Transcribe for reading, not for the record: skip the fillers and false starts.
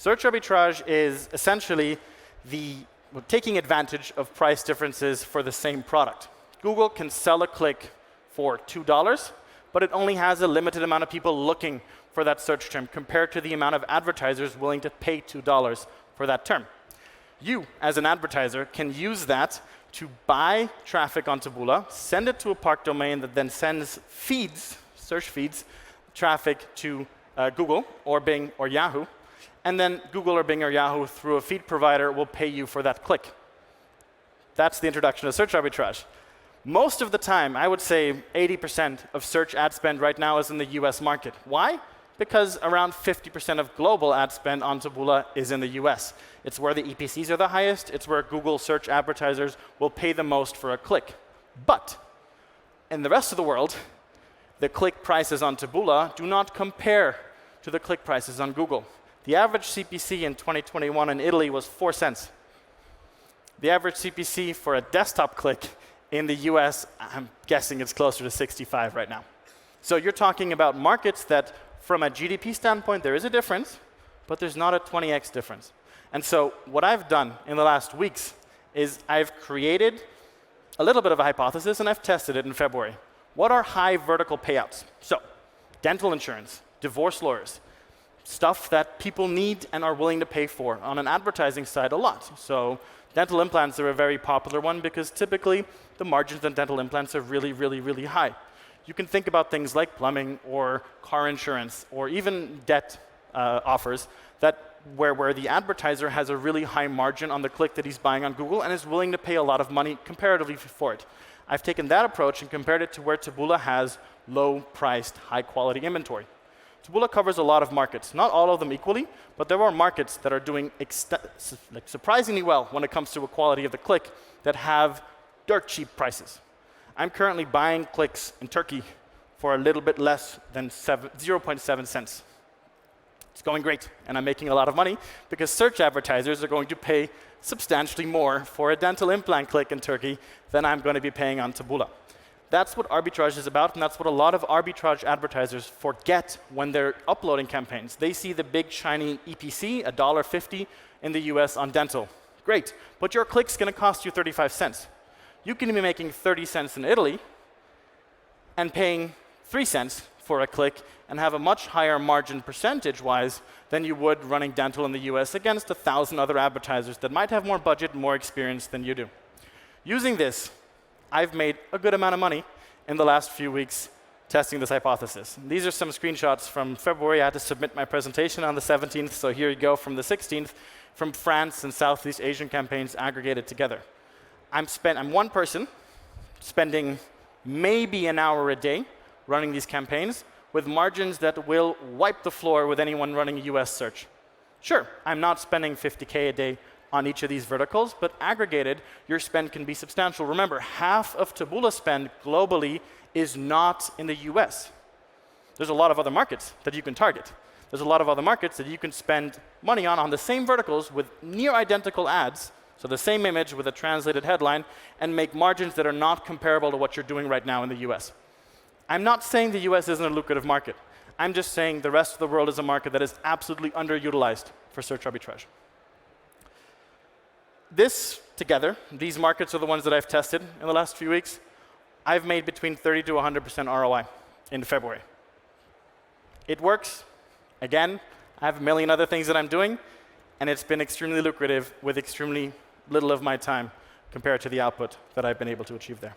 Search arbitrage is essentially taking advantage of price differences for the same product. Google can sell a click for $2, but it only has a limited amount of people looking for that search term compared to the amount of advertisers willing to pay $2 for that term. You, as an advertiser, can use that to buy traffic on Taboola, send it to a park domain that then sends feeds, search feeds, traffic to Google or Bing or Yahoo, and then Google or Bing or Yahoo through a feed provider will pay you for that click. That's the introduction of search arbitrage. Most of the time, I would say 80% of search ad spend right now is in the US market. Why? Because around 50% of global ad spend on Taboola is in the US. It's where the EPCs are the highest. It's where Google search advertisers will pay the most for a click. But in the rest of the world, the click prices on Taboola do not compare to the click prices on Google. The average CPC in 2021 in Italy was 4 cents. The average CPC for a desktop click in the US, I'm guessing it's closer to 65 right now. So you're talking about markets that, from a GDP standpoint, there is a difference, but there's not a 20x difference. And so what I've done in the last weeks is I've created a little bit of a hypothesis, and I've tested it in February. What are high vertical payouts? So dental insurance, divorce lawyers, stuff that people need and are willing to pay for on an advertising side a lot. So dental implants are a very popular one because typically the margins on dental implants are really, really, really high. You can think about things like plumbing or car insurance or even debt offers where the advertiser has a really high margin on the click that he's buying on Google and is willing to pay a lot of money comparatively for it. I've taken that approach and compared it to where Taboola has low-priced, high-quality inventory. Taboola covers a lot of markets, not all of them equally, but there are markets that are doing surprisingly well when it comes to the quality of the click that have dirt cheap prices. I'm currently buying clicks in Turkey for a little bit less than 0.7 cents. It's going great, and I'm making a lot of money because search advertisers are going to pay substantially more for a dental implant click in Turkey than I'm going to be paying on Taboola. That's what arbitrage is about, and that's what a lot of arbitrage advertisers forget when they're uploading campaigns. They see the big, shiny EPC, $1.50 in the US on dental. Great, but your click's going to cost you 35 cents. You can be making 30 cents in Italy and paying 3 cents for a click and have a much higher margin percentage-wise than you would running dental in the US against 1,000 other advertisers that might have more budget and more experience than you do. Using this, I've made a good amount of money in the last few weeks testing this hypothesis. These are some screenshots from February. I had to submit my presentation on the 17th, so here you go from the 16th, from France and Southeast Asian campaigns aggregated together. I'm one person spending maybe an hour a day running these campaigns with margins that will wipe the floor with anyone running a US search. Sure, I'm not spending 50K a day on each of these verticals, but aggregated, your spend can be substantial. Remember, half of Taboola spend globally is not in the US. There's a lot of other markets that you can target. There's a lot of other markets that you can spend money on the same verticals with near identical ads, so the same image with a translated headline, and make margins that are not comparable to what you're doing right now in the US. I'm not saying the US isn't a lucrative market. I'm just saying the rest of the world is a market that is absolutely underutilized for search arbitrage. This together, these markets are the ones that I've tested in the last few weeks. I've made between 30 to 100% ROI in February. It works. Again, I have a million other things that I'm doing, and it's been extremely lucrative with extremely little of my time compared to the output that I've been able to achieve there.